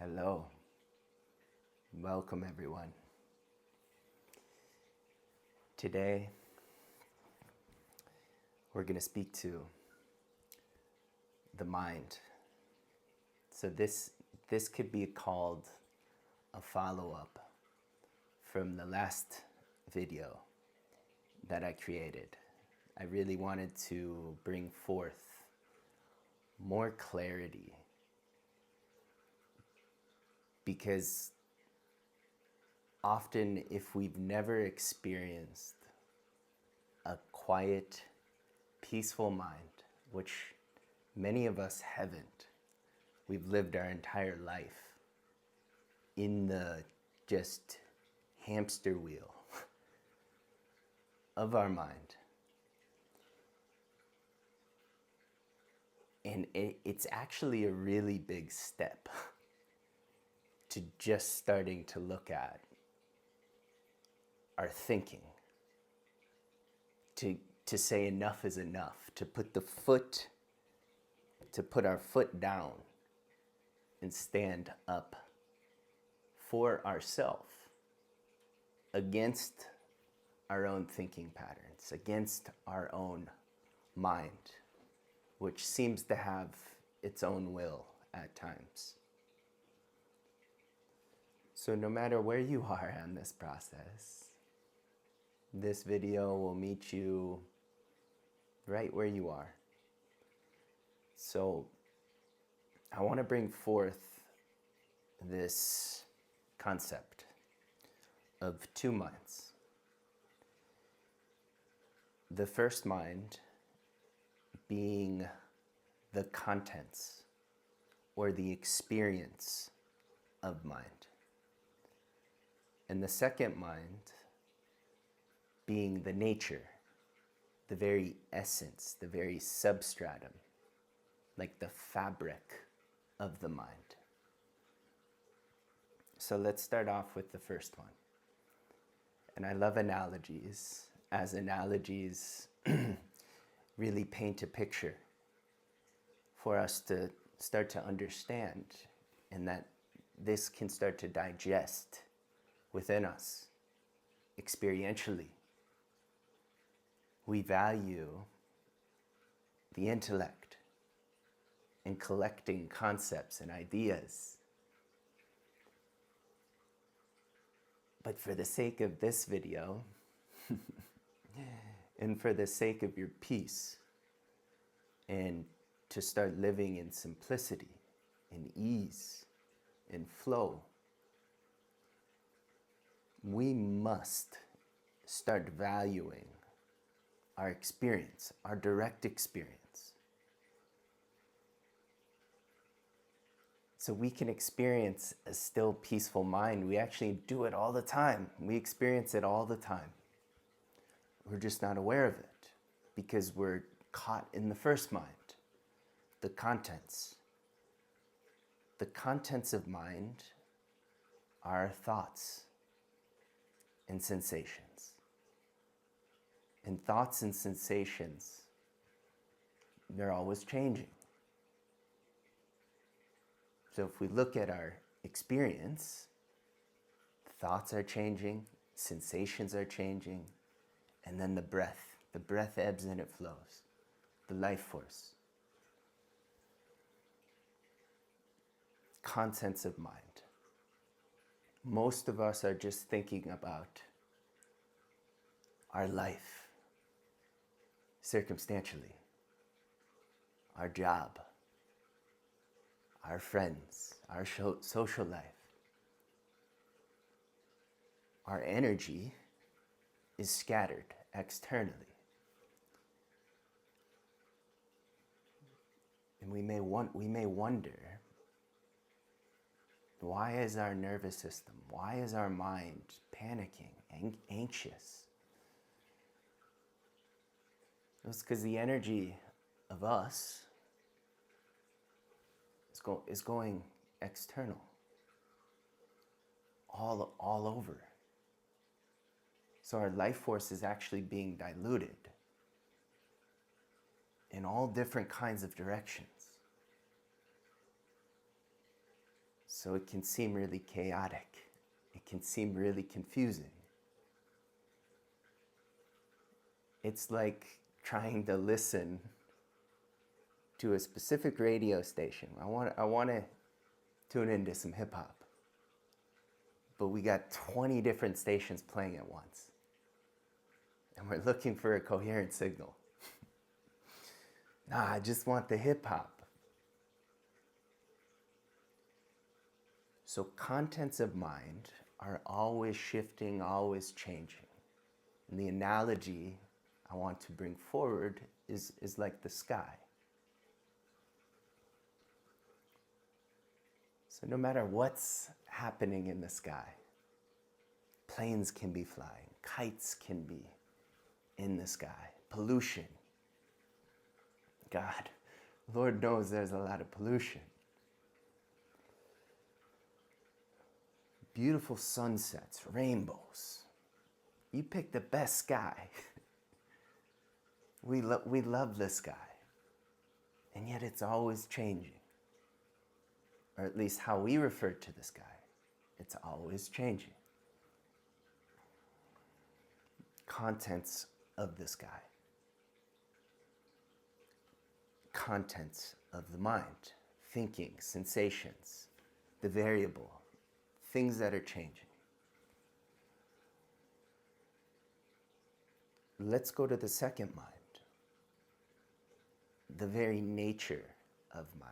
Hello, welcome everyone. Today we're going to speak to the mind. So this could be called a follow-up from the last video that I created. I really wanted to bring forth more clarity because often if we've never experienced a quiet, peaceful mind, which many of us haven't, we've lived our entire life in the just hamster wheel of our mind. And it's actually a really big step to just starting to look at our thinking, to say enough is enough, to put our foot down and stand up for ourselves against our own thinking patterns, against our own mind, which seems to have its own will at times. So no matter where you are on this process, this video will meet you right where you are. So I want to bring forth this concept of two minds. The first mind being the contents or the experience of mind. And the second mind being the nature, the very essence, the very substratum, like the fabric of the mind. So let's start off with the first one. And I love analogies, as analogies really paint a picture for us to start to understand, and that this can start to digest within us experientially. We value the intellect in collecting concepts and ideas. But for the sake of this video, and for the sake of your peace, and to start living in simplicity, in ease, in flow, we must start valuing our experience, our direct experience. So we can experience a still, peaceful mind. We actually do it all the time. We experience it all the time. We're just not aware of it because we're caught in the first mind, the contents. The contents of mind are thoughts and sensations. And thoughts and sensations, they're always changing. So if we look at our experience, thoughts are changing, sensations are changing, and then the breath ebbs and it flows, the life force. Contents of mind. Most of us are just thinking about our life, circumstantially, our job, our friends, our social life. Our energy is scattered externally. And we may wonder, why is our nervous system, why is our mind panicking, anxious? It's because the energy of us is going external, all over. So our life force is actually being diluted in all different kinds of directions. So it can seem really chaotic. It can seem really confusing. It's like trying to listen to a specific radio station. I want to tune into some hip hop, but we got 20 different stations playing at once, and we're looking for a coherent signal. Nah, I just want the hip hop. So contents of mind are always shifting, always changing. And the analogy I want to bring forward is like the sky. So no matter what's happening in the sky, planes can be flying, kites can be in the sky, pollution. God, Lord knows there's a lot of pollution. Beautiful sunsets, rainbows. You pick the best sky. We love the sky. And yet it's always changing. Or at least how we refer to the sky. It's always changing. Contents of the sky. Contents of the mind. Thinking, sensations, the variable, things that are changing. Let's go to the second mind. The very nature of mind.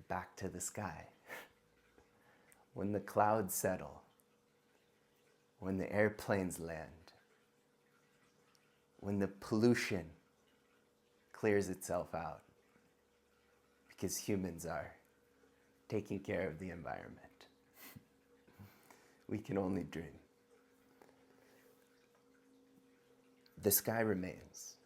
Back to the sky. When the clouds settle, when the airplanes land, when the pollution clears itself out, because humans are taking care of the environment. We can only dream. The sky remains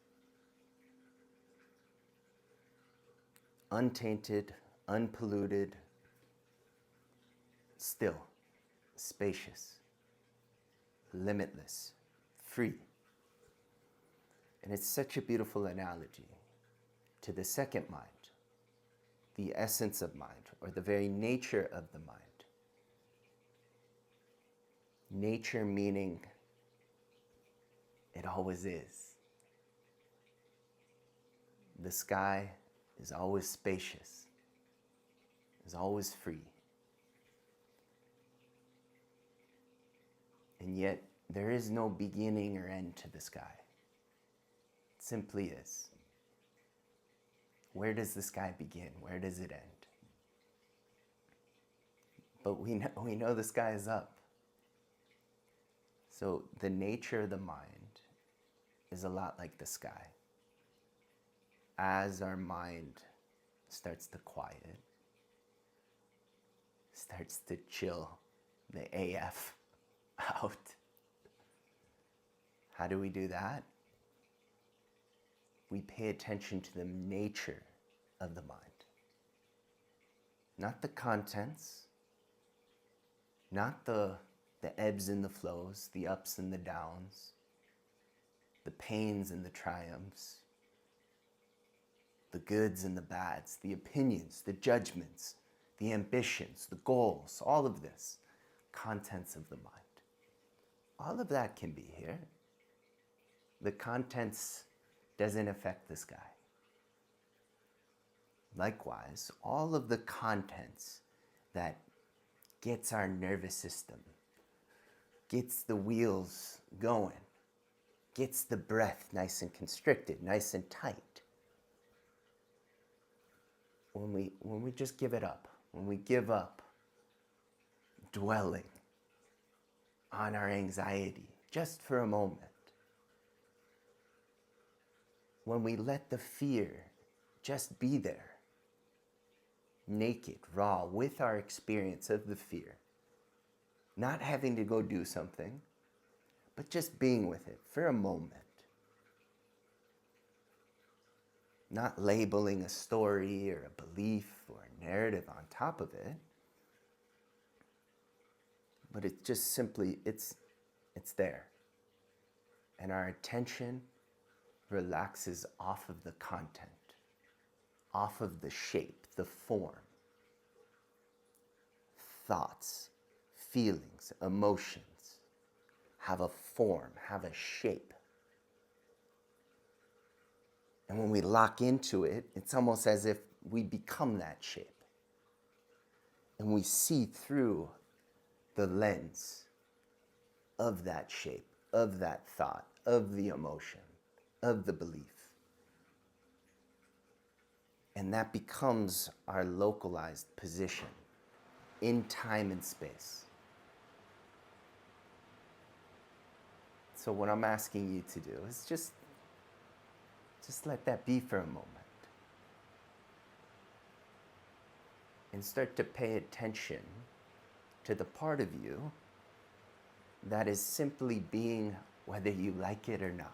untainted, unpolluted, still, spacious, limitless, free. And it's such a beautiful analogy to the second mind, the essence of mind, or the very nature of the mind. Nature meaning it always is. The sky is always spacious, is always free. And yet, there is no beginning or end to the sky. It simply is. Where does the sky begin? Where does it end? But we know the sky is up. So the nature of the mind is a lot like the sky. As our mind starts to quiet, starts to chill the AF out. How do we do that? We pay attention to the nature of the mind. Not the contents, not the ebbs and the flows, the ups and the downs, the pains and the triumphs, the goods and the bads, the opinions, the judgments, the ambitions, the goals, all of this, contents of the mind. All of that can be here. The contents doesn't affect the sky. Likewise, all of the contents that gets our nervous system, gets the wheels going, gets the breath nice and constricted, nice and tight. When we just give it up, when we give up dwelling on our anxiety just for a moment, when we let the fear just be there, naked, raw, with our experience of the fear, not having to go do something, but just being with it for a moment, not labeling a story or a belief or a narrative on top of it, but it's just simply, it's there. And our attention relaxes off of the content, off of the shape, the form. Thoughts, feelings, emotions have a form, have a shape. And when we lock into it, it's almost as if we become that shape. And we see through the lens of that shape, of that thought, of the emotion, of the belief. And that becomes our localized position in time and space. So what I'm asking you to do is just let that be for a moment. And start to pay attention to the part of you that is simply being, whether you like it or not.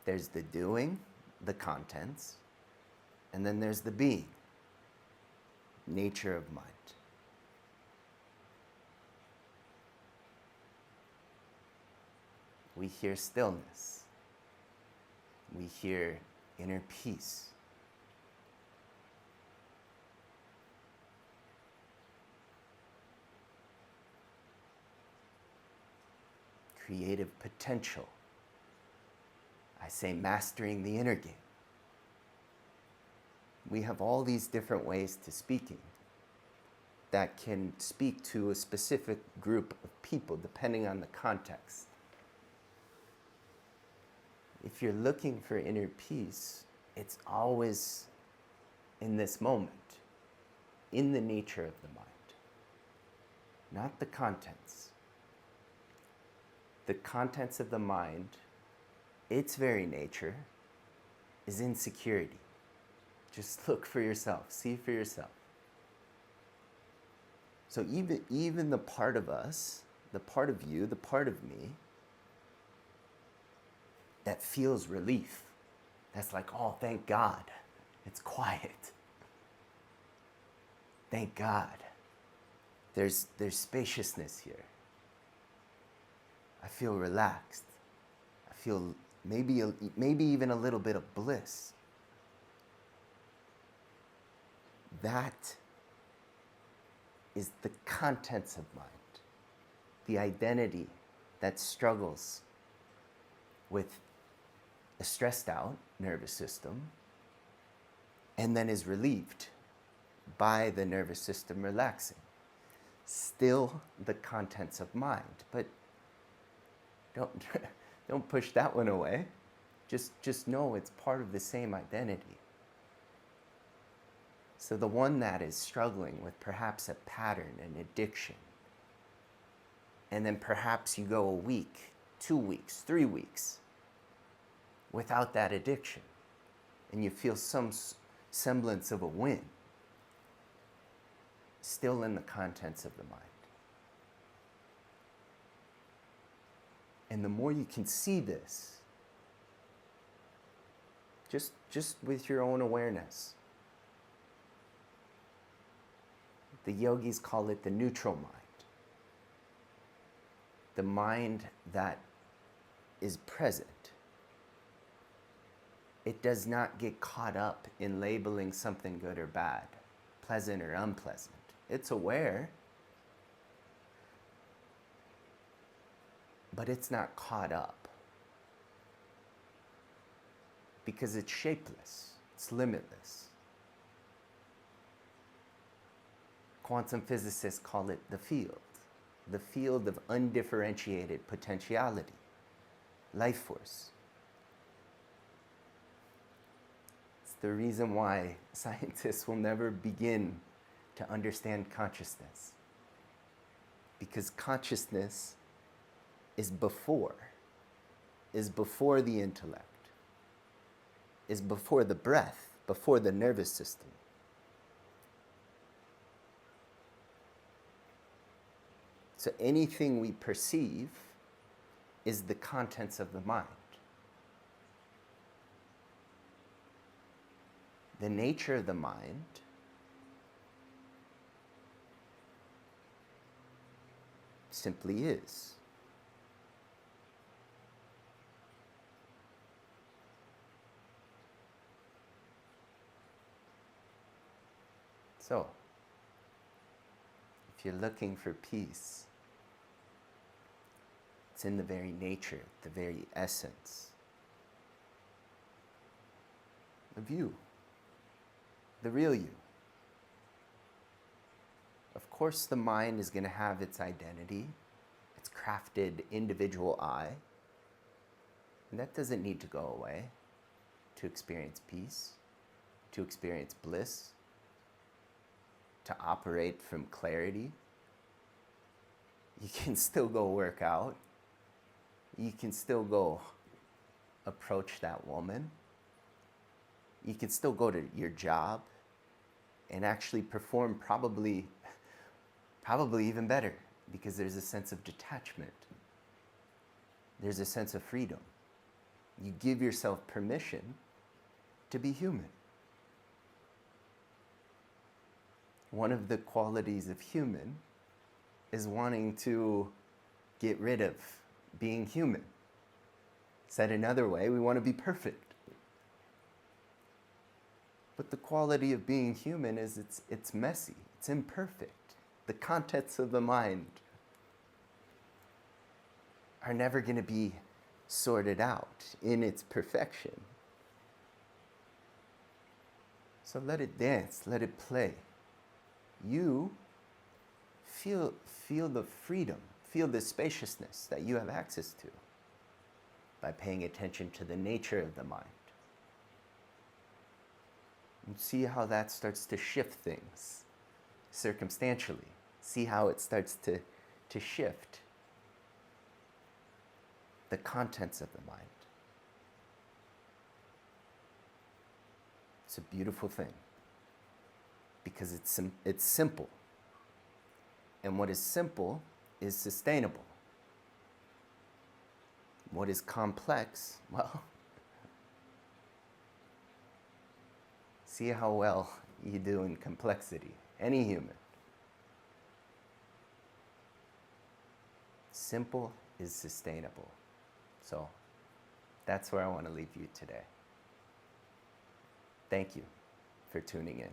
There's the doing, the contents, and then there's the being, nature of mind. We hear stillness. We hear inner peace. Creative potential. I say mastering the inner game. We have all these different ways to speaking that can speak to a specific group of people depending on the context. If you're looking for inner peace, it's always in this moment, in the nature of the mind, not the contents. The contents of the mind, its very nature, is insecurity. Just look for yourself, see for yourself. So even the part of us, the part of you, the part of me, that feels relief, that's like, oh, thank God, it's quiet. Thank God, there's spaciousness here. I feel relaxed. I feel maybe even a little bit of bliss. That is the contents of mind, the identity that struggles with a stressed out nervous system and then is relieved by the nervous system relaxing. Still the contents of mind, but don't push that one away. Just know it's part of the same identity. So the one that is struggling with perhaps a pattern, an addiction, and then perhaps you go a week, 2 weeks, 3 weeks without that addiction, and you feel some semblance of a win, still in the contents of the mind. And the more you can see this, just with your own awareness, the yogis call it the neutral mind. The mind that is present. It does not get caught up in labeling something good or bad, pleasant or unpleasant. It's aware, but it's not caught up because it's shapeless, it's limitless. Quantum physicists call it the field of undifferentiated potentiality, life force. It's the reason why scientists will never begin to understand consciousness, because consciousness is before the intellect, is before the breath, before the nervous system. So anything we perceive is the contents of the mind. The nature of the mind simply is. So, if you're looking for peace, it's in the very nature, the very essence of you, the real you. Of course, the mind is going to have its identity, its crafted individual I, and that doesn't need to go away to experience peace, to experience bliss, to operate from clarity. You can still go work out. You can still go approach that woman. You can still go to your job and actually perform probably even better, because there's a sense of detachment. There's a sense of freedom. You give yourself permission to be human. One of the qualities of human is wanting to get rid of being human. Said another way, we want to be perfect. But the quality of being human is it's messy, it's imperfect. The contents of the mind are never going to be sorted out in its perfection. So let it dance, let it play. You feel the freedom, feel the spaciousness that you have access to by paying attention to the nature of the mind. And see how that starts to shift things circumstantially. See how it starts to shift the contents of the mind. It's a beautiful thing because it's simple. And what is simple is sustainable. What is complex, well, see how well you do in complexity. Any human. Simple is sustainable. So that's where I want to leave you today. Thank you for tuning in.